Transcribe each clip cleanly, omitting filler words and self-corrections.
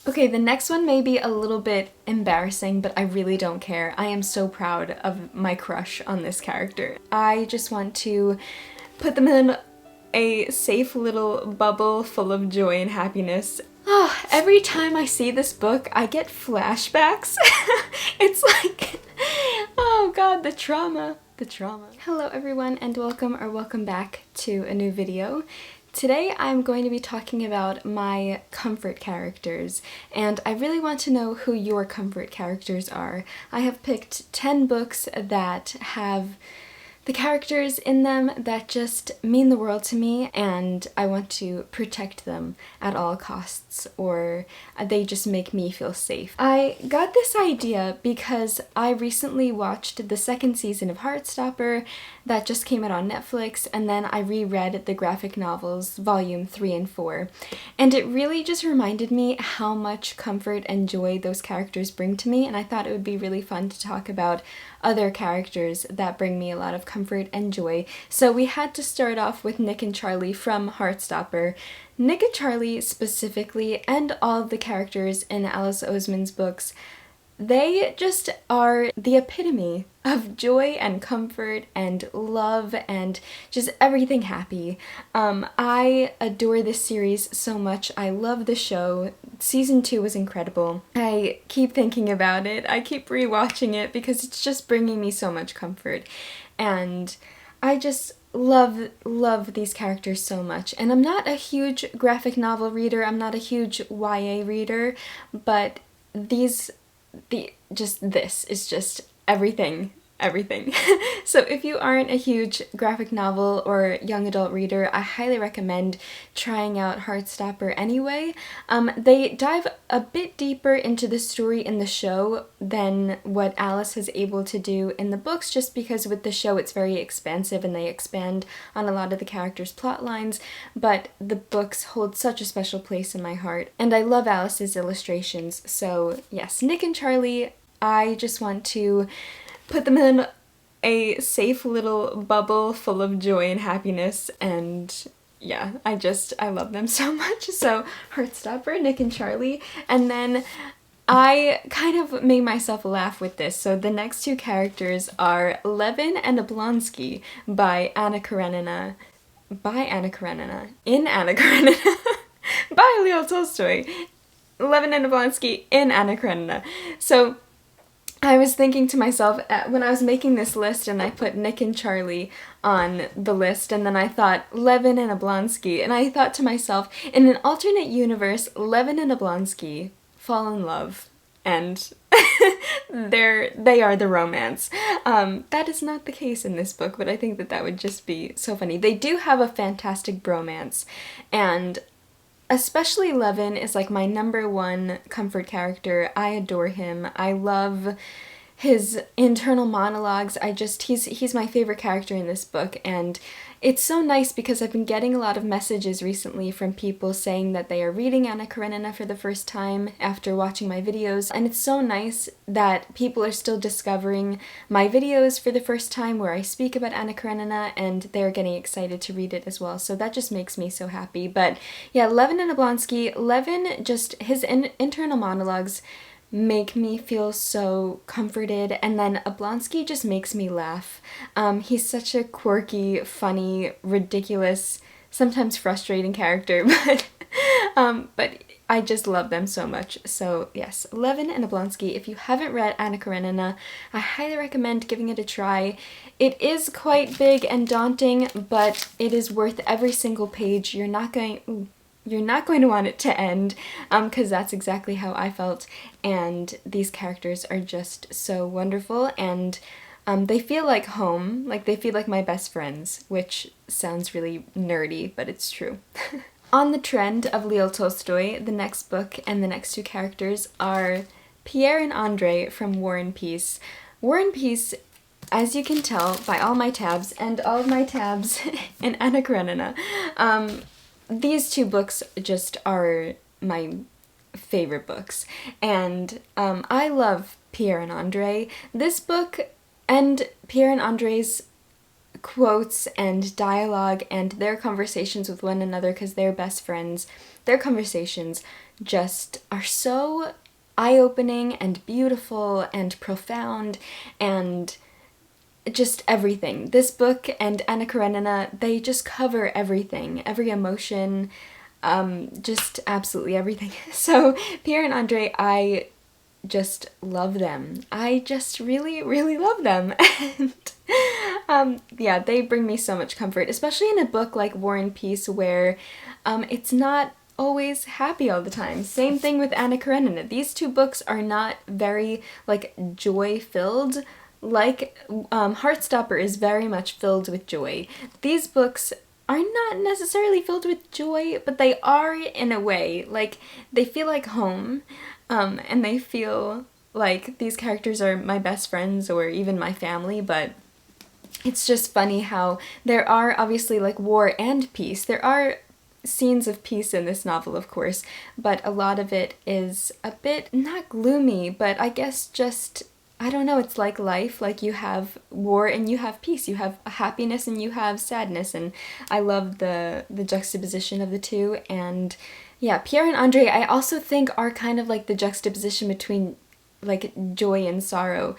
Okay, the next one may be a little bit embarrassing, but I really don't care. I am so proud of my crush on this character. I just want to put them in a safe little bubble full of joy and happiness. Oh, every time I see this book, I get flashbacks. It's like, oh god, the trauma. The trauma. Hello everyone and welcome back to a new video. Today I'm going to be talking about my comfort characters, and I really want to know who your comfort characters are. I have picked 10 books that have the characters in them that just mean the world to me, and I want to protect them at all costs, or they just make me feel safe. I got this idea because I recently watched the second season of Heartstopper that just came out on Netflix, and then I reread the graphic novels, volume 3 and 4, and it really just reminded me how much comfort and joy those characters bring to me, and I thought it would be really fun to talk about other characters that bring me a lot of comfort and joy. So we had to start off with Nick and Charlie from Heartstopper. Nick and Charlie specifically, and all of the characters in Alice Oseman's books, they just are the epitome of joy and comfort and love and just everything happy. I adore this series so much. I love the show. Season 2 was incredible. I keep thinking about it. I keep rewatching it because it's just bringing me so much comfort. And I just love these characters so much. And I'm not a huge graphic novel reader. I'm not a huge YA reader, but this is just everything. So if you aren't a huge graphic novel or young adult reader, I highly recommend trying out Heartstopper anyway. They dive a bit deeper into the story in the show than what Alice is able to do in the books, just because with the show it's very expansive and they expand on a lot of the characters' plot lines, but the books hold such a special place in my heart, and I love Alice's illustrations. So yes, Nick and Charlie, I just want to put them in a safe little bubble full of joy and happiness, and yeah, I love them so much. So Heartstopper, Nick and Charlie, and then I kind of made myself laugh with this. So the next two characters are Levin and Oblonsky by Anna Karenina. In Anna Karenina. By Leo Tolstoy. Levin and Oblonsky in Anna Karenina. So I was thinking to myself, when I was making this list and I put Nick and Charlie on the list, and then I thought Levin and Oblonsky, and I thought to myself, in an alternate universe, Levin and Oblonsky fall in love, and they are the romance. That is not the case in this book, but I think that would just be so funny. They do have a fantastic bromance, and especially Levin is like my number one comfort character. I adore him. I love his internal monologues. He's my favorite character in this book, and it's so nice because I've been getting a lot of messages recently from people saying that they are reading Anna Karenina for the first time after watching my videos, and it's so nice that people are still discovering my videos for the first time where I speak about Anna Karenina, and they're getting excited to read it as well, so that just makes me so happy. But yeah, Levin and Oblonsky, Levin, just his internal monologues make me feel so comforted, and then Oblonsky just makes me laugh. He's such a quirky, funny, ridiculous, sometimes frustrating character, but I just love them so much. So yes, Levin and Oblonsky. If you haven't read Anna Karenina, I highly recommend giving it a try. It is quite big and daunting, but it is worth every single page. You're not going to want it to end, because that's exactly how I felt, and these characters are just so wonderful, and they feel like home, like they feel like my best friends, which sounds really nerdy, but it's true. On the trend of Leo Tolstoy, the next book and the next two characters are Pierre and Andre from War and Peace. War and Peace, as you can tell by all my tabs and all of my tabs in Anna Karenina, these two books just are my favorite books, and I love Pierre and Andre. This book and Pierre and Andre's quotes and dialogue and their conversations with one another, because they're best friends, their conversations just are so eye-opening and beautiful and profound and just everything. This book and Anna Karenina, they just cover everything, every emotion, just absolutely everything. So Pierre and Andre, I just love them. I just really, really love them. And yeah, they bring me so much comfort, especially in a book like War and Peace where it's not always happy all the time. Same thing with Anna Karenina. These two books are not very like joy-filled. Like Heartstopper is very much filled with joy. These books are not necessarily filled with joy, but they are in a way. Like, they feel like home, and they feel like these characters are my best friends or even my family, but it's just funny how there are obviously like war and peace. There are scenes of peace in this novel, of course, but a lot of it is a bit, not gloomy, but I guess just, I don't know, it's like life. Like, you have war and you have peace. You have happiness and you have sadness, and I love the juxtaposition of the two. And yeah, Pierre and Andre, I also think are kind of like the juxtaposition between like joy and sorrow,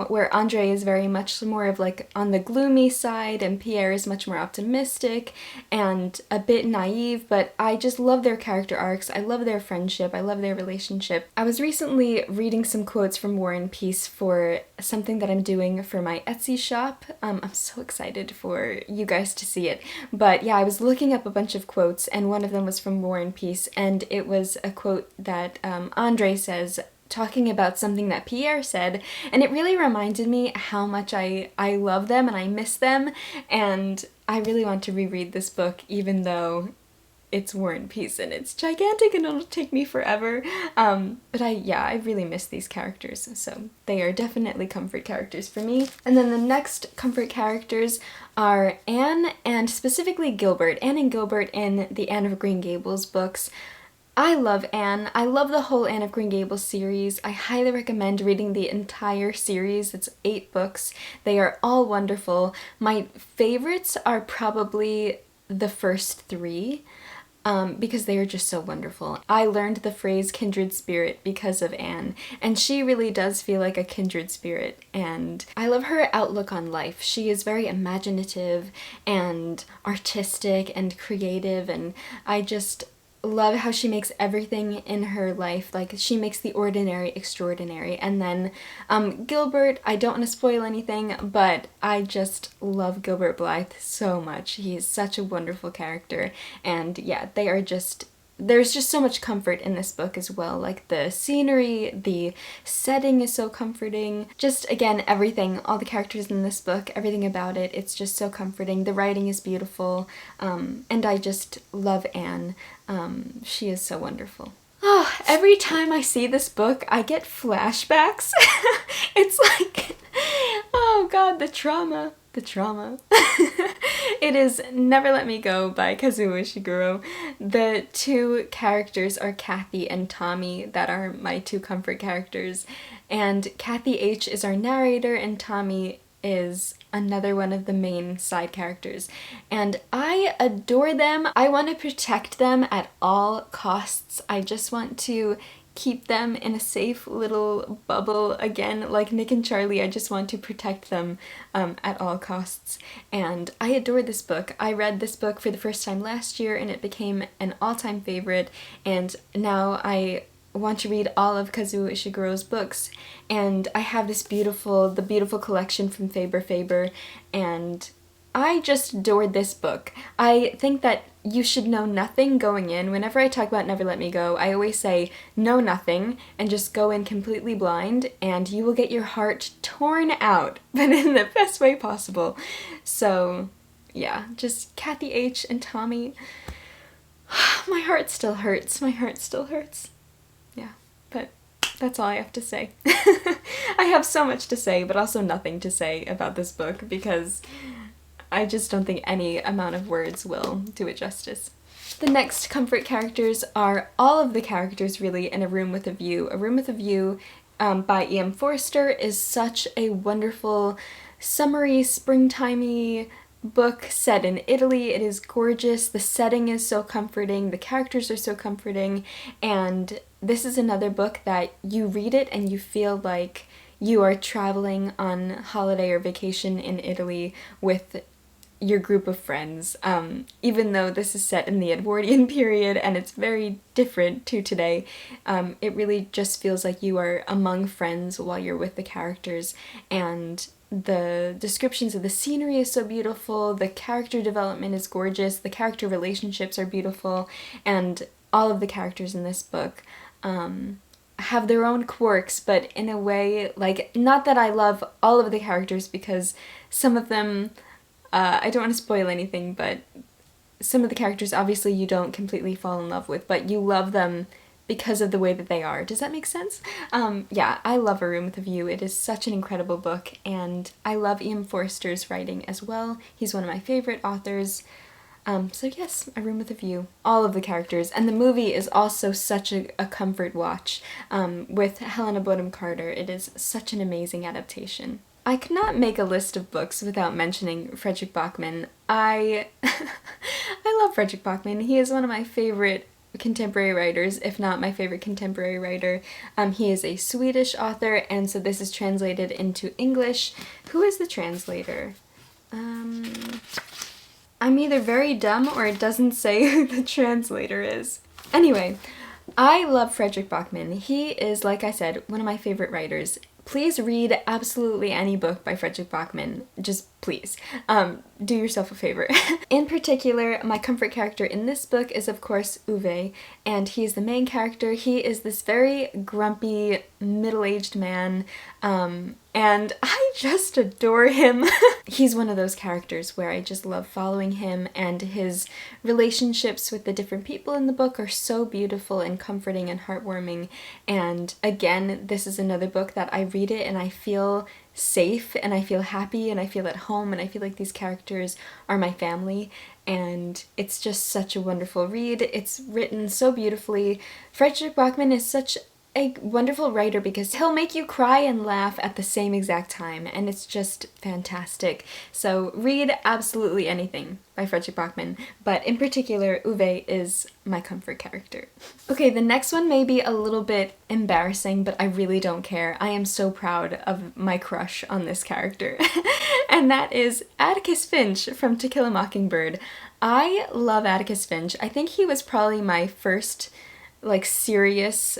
where Andre is very much more of like on the gloomy side and Pierre is much more optimistic and a bit naive, but I just love their character arcs. I love their friendship. I love their relationship. I was recently reading some quotes from War and Peace for something that I'm doing for my Etsy shop. I'm so excited for you guys to see it. But yeah, I was looking up a bunch of quotes and one of them was from War and Peace, and it was a quote that Andre says, talking about something that Pierre said, and it really reminded me how much I love them and I miss them, and I really want to reread this book even though it's War and Peace and it's gigantic and it'll take me forever, but I really miss these characters, so they are definitely comfort characters for me. And then the next comfort characters are Anne and specifically Gilbert. Anne and Gilbert in the Anne of Green Gables books. I love Anne. I love the whole Anne of Green Gables series. I highly recommend reading the entire series. It's 8 books. They are all wonderful. My favorites are probably the first 3, because they are just so wonderful. I learned the phrase kindred spirit because of Anne, and she really does feel like a kindred spirit, and I love her outlook on life. She is very imaginative and artistic and creative, and I just love how she makes everything in her life, like she makes the ordinary extraordinary. And then Gilbert, I don't want to spoil anything, but I just love Gilbert Blythe so much. He is such a wonderful character, and yeah, they are just, there's just so much comfort in this book as well. Like the scenery, the setting is so comforting. Just again, everything, all the characters in this book, everything about it, it's just so comforting. The writing is beautiful, and I just love Anne. She is so wonderful. Oh, every time I see this book, I get flashbacks. It's like, oh god, the trauma. The trauma. It is Never Let Me Go by Kazuo Ishiguro. The two characters are Kathy and Tommy, that are my two comfort characters. And Kathy H is our narrator and Tommy is another one of the main side characters. And I adore them. I want to protect them at all costs. I just want to keep them in a safe little bubble. Again, like Nick and Charlie, I just want to protect them at all costs. And I adore this book. I read this book for the first time last year and it became an all-time favorite, and now I want to read all of Kazuo Ishiguro's books, and I have this beautiful collection from Faber Faber, and I just adored this book. I think that you should know nothing going in. Whenever I talk about Never Let Me Go, I always say know nothing and just go in completely blind and you will get your heart torn out, but in the best way possible. So yeah, just Kathy H and Tommy. My heart still hurts. My heart still hurts. Yeah, but that's all I have to say. I have so much to say, but also nothing to say about this book because I just don't think any amount of words will do it justice. The next comfort characters are all of the characters really in A Room with a View. A Room with a View by E.M. Forster is such a wonderful, summery, springtimey book set in Italy. It is gorgeous. The setting is so comforting. The characters are so comforting. And this is another book that you read it and you feel like you are traveling on holiday or vacation in Italy with your group of friends, even though this is set in the Edwardian period and it's very different to today. It really just feels like you are among friends while you're with the characters, and the descriptions of the scenery is so beautiful, the character development is gorgeous, the character relationships are beautiful, and all of the characters in this book have their own quirks, but in a way, like, not that I love all of the characters, because some of them, I don't want to spoil anything, but some of the characters obviously you don't completely fall in love with, but you love them because of the way that they are. Does that make sense? Yeah, I love A Room with a View. It is such an incredible book, and I love E.M. Forster's writing as well. He's one of my favorite authors. So yes, A Room with a View. All of the characters. And the movie is also such a comfort watch with Helena Bonham Carter. It is such an amazing adaptation. I could not make a list of books without mentioning Fredrik Backman. I love Fredrik Backman. He is one of my favorite contemporary writers, if not my favorite contemporary writer. He is a Swedish author, and so this is translated into English. Who is the translator? I'm either very dumb or it doesn't say who the translator is. Anyway, I love Fredrik Backman. He is, like I said, one of my favorite writers. Please read absolutely any book by Fredrik Backman. Just please. Do yourself a favor. In particular, my comfort character in this book is, of course, Ove, and he's the main character. He is this very grumpy, middle-aged man, and I just adore him. He's one of those characters where I just love following him, and his relationships with the different people in the book are so beautiful and comforting and heartwarming. And again, this is another book that I read it and I feel safe and I feel happy and I feel at home and I feel like these characters are my family, and it's just such a wonderful read. It's written so beautifully. Fredrik Backman is such a wonderful writer because he'll make you cry and laugh at the same exact time, and it's just fantastic. So read absolutely anything by Fredrik Backman, but in particular, Ove is my comfort character. Okay, the next one may be a little bit embarrassing, but I really don't care. I am so proud of my crush on this character, and that is Atticus Finch from To Kill a Mockingbird. I love Atticus Finch. I think he was probably my first, like, serious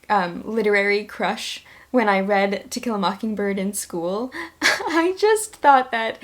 literary crush when I read To Kill a Mockingbird in school. I just thought that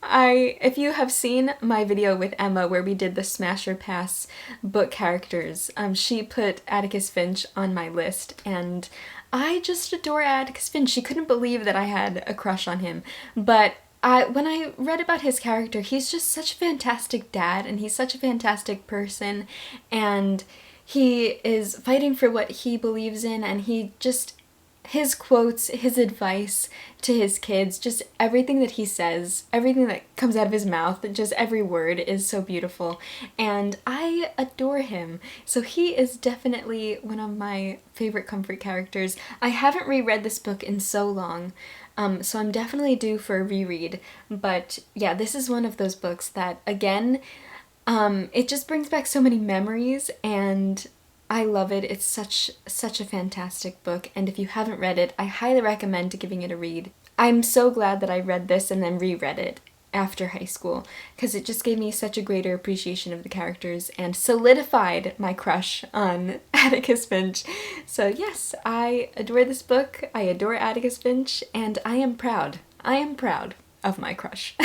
if you have seen my video with Emma where we did the Smash or Pass book characters, she put Atticus Finch on my list, and I just adore Atticus Finch. She couldn't believe that I had a crush on him, but when I read about his character, he's just such a fantastic dad, and he's such a fantastic person, and he is fighting for what he believes in, and his quotes, his advice to his kids, just everything that he says, everything that comes out of his mouth, just every word is so beautiful, and I adore him. So he is definitely one of my favorite comfort characters. I haven't reread this book in so long, so I'm definitely due for a reread, but yeah, this is one of those books that, again, it just brings back so many memories, and I love it. It's such a fantastic book, and if you haven't read it, I highly recommend giving it a read. I'm so glad that I read this and then reread it after high school, because it just gave me such a greater appreciation of the characters and solidified my crush on Atticus Finch. So yes, I adore this book, I adore Atticus Finch, and I am proud. I am proud of my crush.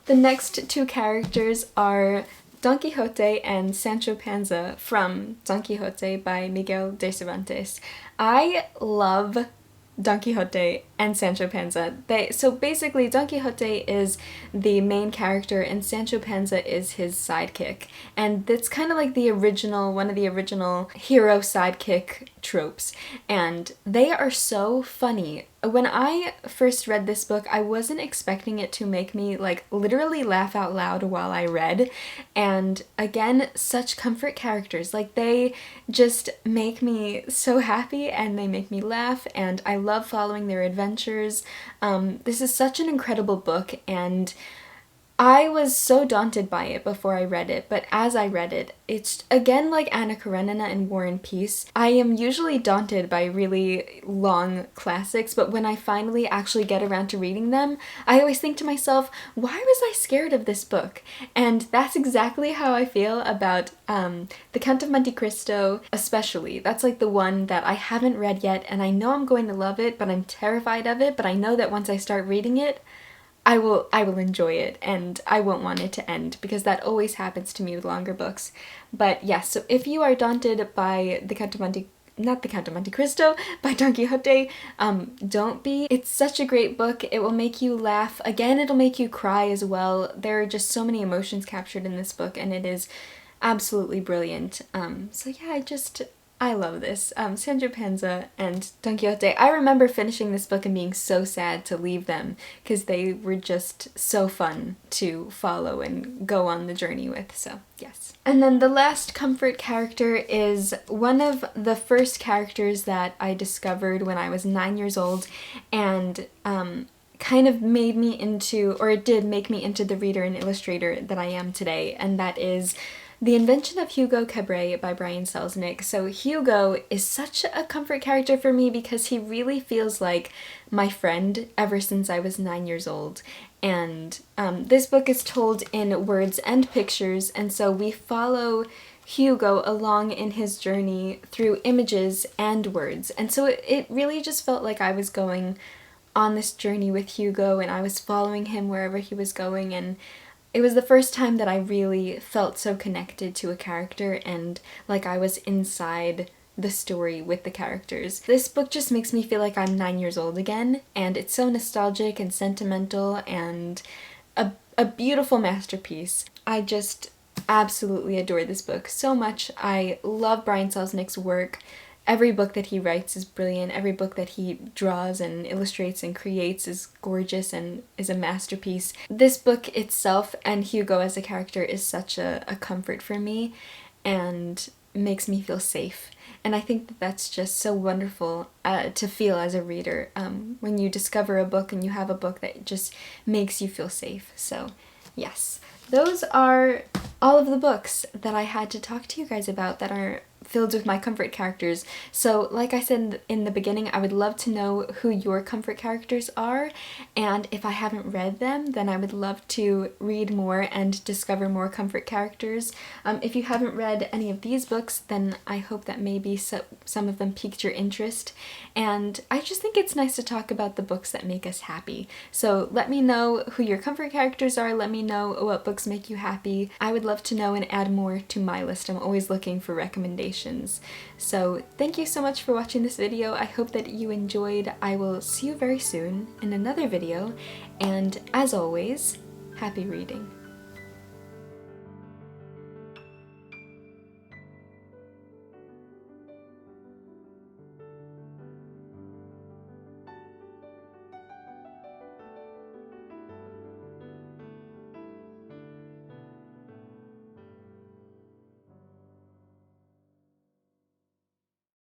The next two characters are Don Quixote and Sancho Panza from Don Quixote by Miguel de Cervantes. I love Don Quixote and Sancho Panza. So basically, Don Quixote is the main character and Sancho Panza is his sidekick. And it's kind of like one of the original hero sidekick tropes. And they are so funny. When I first read this book, I wasn't expecting it to make me, like, literally laugh out loud while I read. And again, such comfort characters. Like, they just make me so happy and they make me laugh, and I love following their adventures. This is such an incredible book, and I was so daunted by it before I read it, but as I read it, it's again like Anna Karenina and War and Peace. I am usually daunted by really long classics, but when I finally actually get around to reading them, I always think to myself, why was I scared of this book? And that's exactly how I feel about The Count of Monte Cristo especially. That's like the one that I haven't read yet, and I know I'm going to love it, but I'm terrified of it, but I know that once I start reading it, I will enjoy it, and I won't want it to end, because that always happens to me with longer books. But yes, so if you are daunted by not The Count of Monte Cristo, by Don Quixote, don't be. It's such a great book. It will make you laugh. Again, it'll make you cry as well. There are just so many emotions captured in this book, and it is absolutely brilliant. So yeah, I love this. Sancho Panza and Don Quixote. I remember finishing this book and being so sad to leave them because they were just so fun to follow and go on the journey with, so yes. And then the last comfort character is one of the first characters that I discovered when I was 9 years old, and kind of made me into, or it did make me into the reader and illustrator that I am today, and that is The Invention of Hugo Cabret by Brian Selznick. So Hugo is such a comfort character for me because he really feels like my friend ever since I was 9 years old. And this book is told in words and pictures, and so we follow Hugo along in his journey through images and words. And so it really just felt like I was going on this journey with Hugo, and I was following him wherever he was going, and it was the first time that I really felt so connected to a character and like I was inside the story with the characters. This book just makes me feel like I'm 9 years old again, and it's so nostalgic and sentimental and a beautiful masterpiece. I just absolutely adore this book so much. I love Brian Selznick's work. Every book that he writes is brilliant. Every book that he draws and illustrates and creates is gorgeous and is a masterpiece. This book itself and Hugo as a character is such a comfort for me and makes me feel safe. And I think that that's just so wonderful to feel as a reader when you discover a book and you have a book that just makes you feel safe. So yes, those are all of the books that I had to talk to you guys about that are filled with my comfort characters. So like I said in the beginning, I would love to know who your comfort characters are, and if I haven't read them, then I would love to read more and discover more comfort characters. If you haven't read any of these books, then I hope that maybe some of them piqued your interest, and I just think it's nice to talk about the books that make us happy. So let me know who your comfort characters are, let me know what books make you happy. I would love to know and add more to my list. I'm always looking for recommendations. So thank you so much for watching this video. I hope that you enjoyed. I will see you very soon in another video, and as always, happy reading.